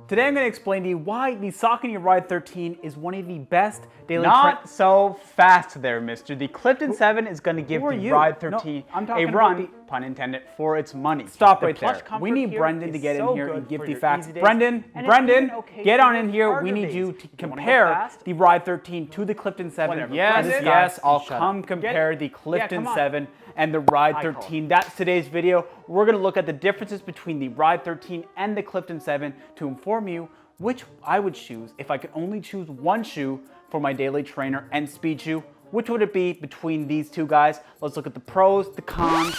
Today I'm going to explain to you why the Saucony Ride 13 is one of the best daily Not so fast there, mister. The Clifton 7 is going to give the Ride 13 a run, pun intended, for its money. Stop right there. We need Brendan to get in here and give the facts. Brendan, get on in here. We need you to compare the Ride 13 to the Clifton 7. Yes, I'll come compare the Clifton 7 and the Ride 13. That's today's video. We're going to look at the differences between the Ride 13 and the Clifton 7 to inform you which I would choose if I could only choose one shoe for my daily trainer and speed shoe. Which would it be between these two guys? Let's look at the pros, the cons.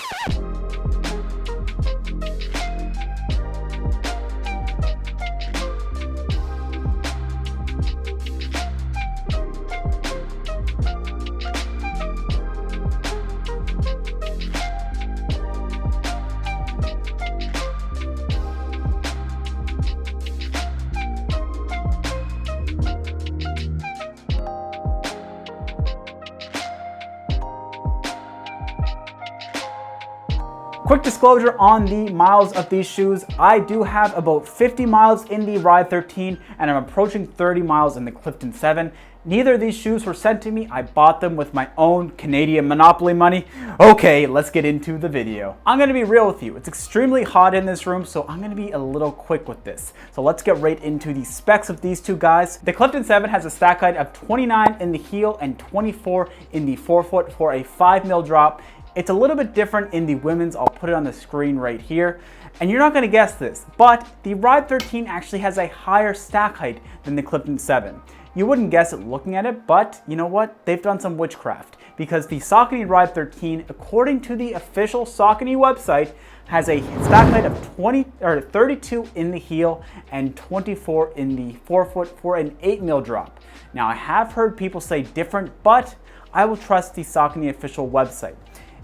Quick disclosure on the miles of these shoes. I do have about 50 miles in the Ride 13 and I'm approaching 30 miles in the Clifton 7. Neither of these shoes were sent to me. I bought them with my own Canadian Monopoly money. Okay, let's get into the video. I'm gonna be real with you. It's extremely hot in this room, so I'm gonna be a little quick with this. So let's get right into the specs of these two guys. The Clifton 7 has a stack height of 29 in the heel and 24 in the forefoot for a 5mm drop. It's a little bit different in the women's. I'll put it on the screen right here. And you're not gonna guess this, but the Ride 13 actually has a higher stack height than the Clifton 7. You wouldn't guess it looking at it, but you know what? They've done some witchcraft because the Saucony Ride 13, according to the official Saucony website, has a stack height of 32 in the heel and 24 in the forefoot for an 8mm drop. Now I have heard people say different, but I will trust the Saucony official website.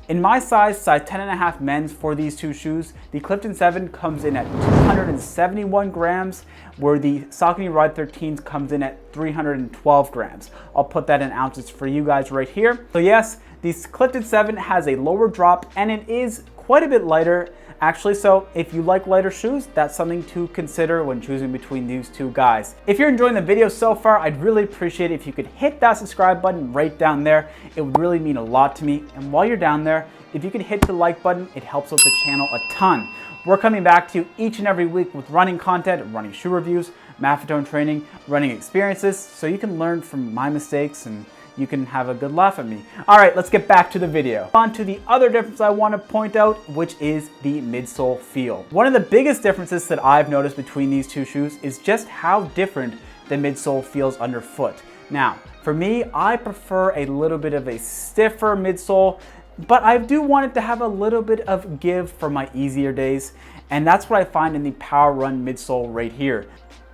In my size 10.5 men's for these two shoes, the Clifton 7 comes in at 271 grams, where the Saucony Ride 13 comes in at 312 grams. I'll put that in ounces for you guys right here. So yes, the Clifton 7 has a lower drop and it is quite a bit lighter actually, so if you like lighter shoes, that's something to consider when choosing between these two guys. If you're enjoying the video so far, I'd really appreciate it if you could hit that subscribe button right down there. It would really mean a lot to me. And while you're down there, if you could hit the like button, it helps out the channel a ton. We're coming back to you each and every week with running content, running shoe reviews, Maffetone training, running experiences, so you can learn from my mistakes and you can have a good laugh at me. All right, let's get back to the video. On to the other difference I want to point out, which is the midsole feel. One of the biggest differences that I've noticed between these two shoes is just how different the midsole feels underfoot. Now, for me, I prefer a little bit of a stiffer midsole, but I do want it to have a little bit of give for my easier days, and that's what I find in the PWRRUN midsole right here.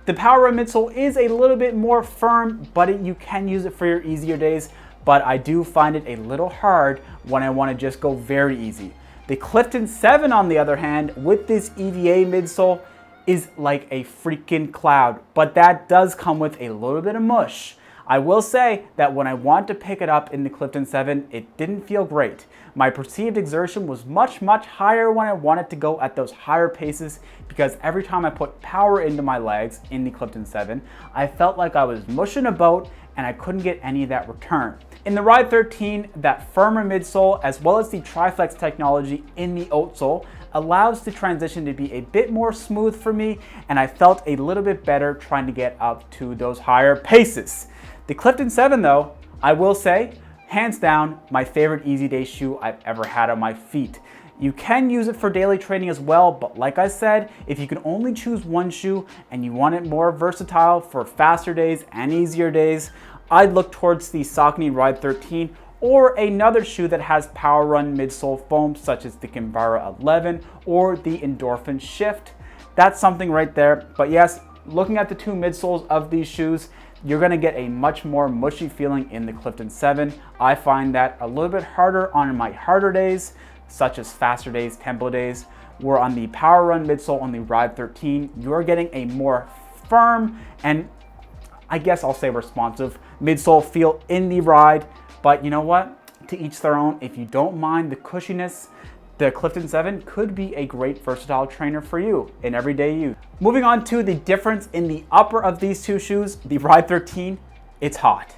The PWRRUN midsole is a little bit more firm, but you can use it for your easier days, but I do find it a little hard when I want to just go very easy. The Clifton 7, on the other hand, with this EVA midsole, is like a freaking cloud, but that does come with a little bit of mush. I will say that when I want to pick it up in the Clifton 7, it didn't feel great. My perceived exertion was much higher when I wanted to go at those higher paces because every time I put power into my legs in the Clifton 7, I felt like I was mushing about and I couldn't get any of that return. In the Ride 13, that firmer midsole as well as the Triflex technology in the outsole allows the transition to be a bit more smooth for me, and I felt a little bit better trying to get up to those higher paces. The Clifton 7 though, I will say, hands down, my favorite easy day shoe I've ever had on my feet. You can use it for daily training as well, but like I said, if you can only choose one shoe and you want it more versatile for faster days and easier days, I'd look towards the Saucony Ride 13 or another shoe that has PWRRUN midsole foam such as the Kimbara 11 or the Endorphin Shift. That's something right there. But yes, looking at the two midsoles of these shoes, you're gonna get a much more mushy feeling in the Clifton 7. I find that a little bit harder on my harder days, such as faster days, tempo days, where on the PWRRUN midsole on the Ride 13, you're getting a more firm and I guess I'll say responsive midsole feel in the Ride. But you know what? To each their own. If you don't mind the cushiness, the Clifton 7 could be a great versatile trainer for you in everyday use. Moving on to the difference in the upper of these two shoes, the Ride 13, it's hot.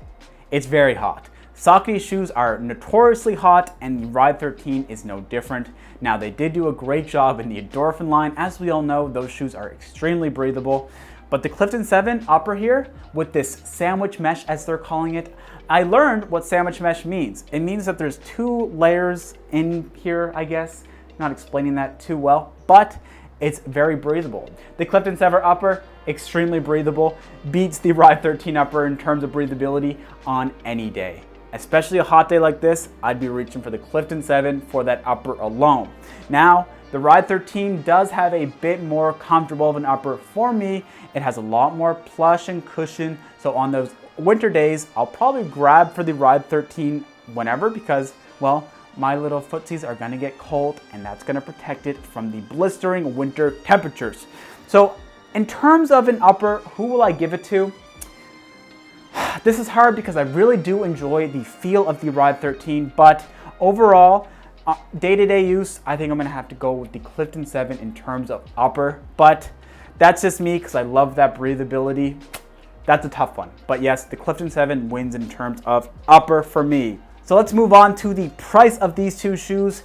It's very hot. Saucony shoes are notoriously hot, and the Ride 13 is no different. Now, they did do a great job in the Endorphin line. As we all know, those shoes are extremely breathable. But the Clifton 7 upper here, with this sandwich mesh as they're calling it, I learned what sandwich mesh means. It means that there's 2 layers in here, I guess. Not explaining that too well, but it's very breathable. The Clifton 7 upper, extremely breathable, beats the Ride 13 upper in terms of breathability on any day. Especially a hot day like this, I'd be reaching for the Clifton 7 for that upper alone. Now, the Ride 13 does have a bit more comfortable of an upper for me. It has a lot more plush and cushion, so on those winter days, I'll probably grab for the Ride 13 whenever because, well, my little footsies are gonna get cold and that's gonna protect it from the blistering winter temperatures. So in terms of an upper, who will I give it to? This is hard because I really do enjoy the feel of the Ride 13, but overall, day-to-day use, I think I'm gonna have to go with the Clifton 7 in terms of upper, but that's just me because I love that breathability. That's a tough one. But yes, the Clifton 7 wins in terms of upper for me. So let's move on to the price of these two shoes.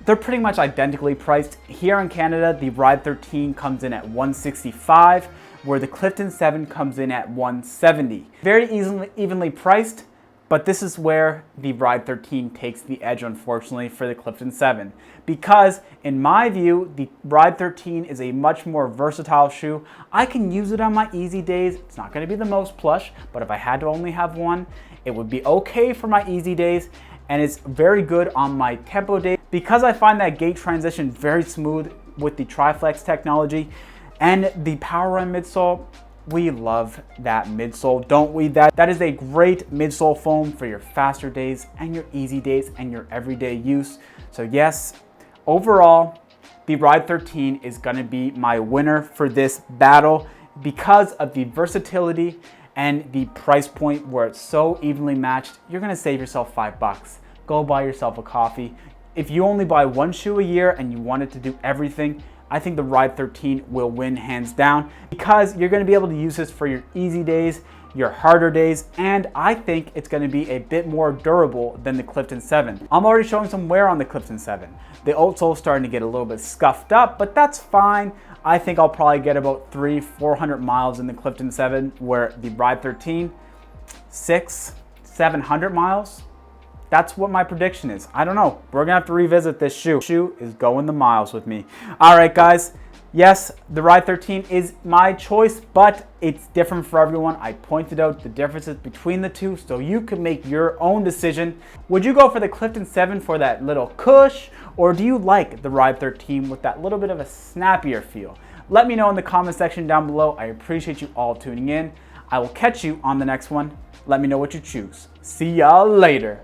They're pretty much identically priced. Here in Canada, the Ride 13 comes in at $165, where the Clifton 7 comes in at $170. Very evenly priced, but this is where the Ride 13 takes the edge, unfortunately, for the Clifton 7. Because, in my view, the Ride 13 is a much more versatile shoe. I can use it on my easy days. It's not gonna be the most plush, but if I had to only have one, it would be okay for my easy days, and it's very good on my tempo days. Because I find that gait transition very smooth with the Triflex technology and the PWRRUN midsole, we love that midsole, don't we? That is a great midsole foam for your faster days and your easy days and your everyday use. So yes, overall, the Ride 13 is gonna be my winner for this battle because of the versatility and the price point where it's so evenly matched. You're gonna save yourself $5. Go buy yourself a coffee. If you only buy one shoe a year and you want it to do everything, I think the Ride 13 will win hands down because you're gonna be able to use this for your easy days, your harder days, and I think it's gonna be a bit more durable than the Clifton 7. I'm already showing some wear on the Clifton 7. The outsole is starting to get a little bit scuffed up, but that's fine. I think I'll probably get about 300-400 miles in the Clifton 7, where the Ride 13, 600-700 miles. That's what my prediction is. I don't know. We're gonna have to revisit this shoe. Shoe is going the miles with me. All right, guys. Yes, the Ride 13 is my choice, but it's different for everyone. I pointed out the differences between the two so you can make your own decision. Would you go for the Clifton 7 for that little cush, or do you like the Ride 13 with that little bit of a snappier feel? Let me know in the comment section down below. I appreciate you all tuning in. I will catch you on the next one. Let me know what you choose. See y'all later.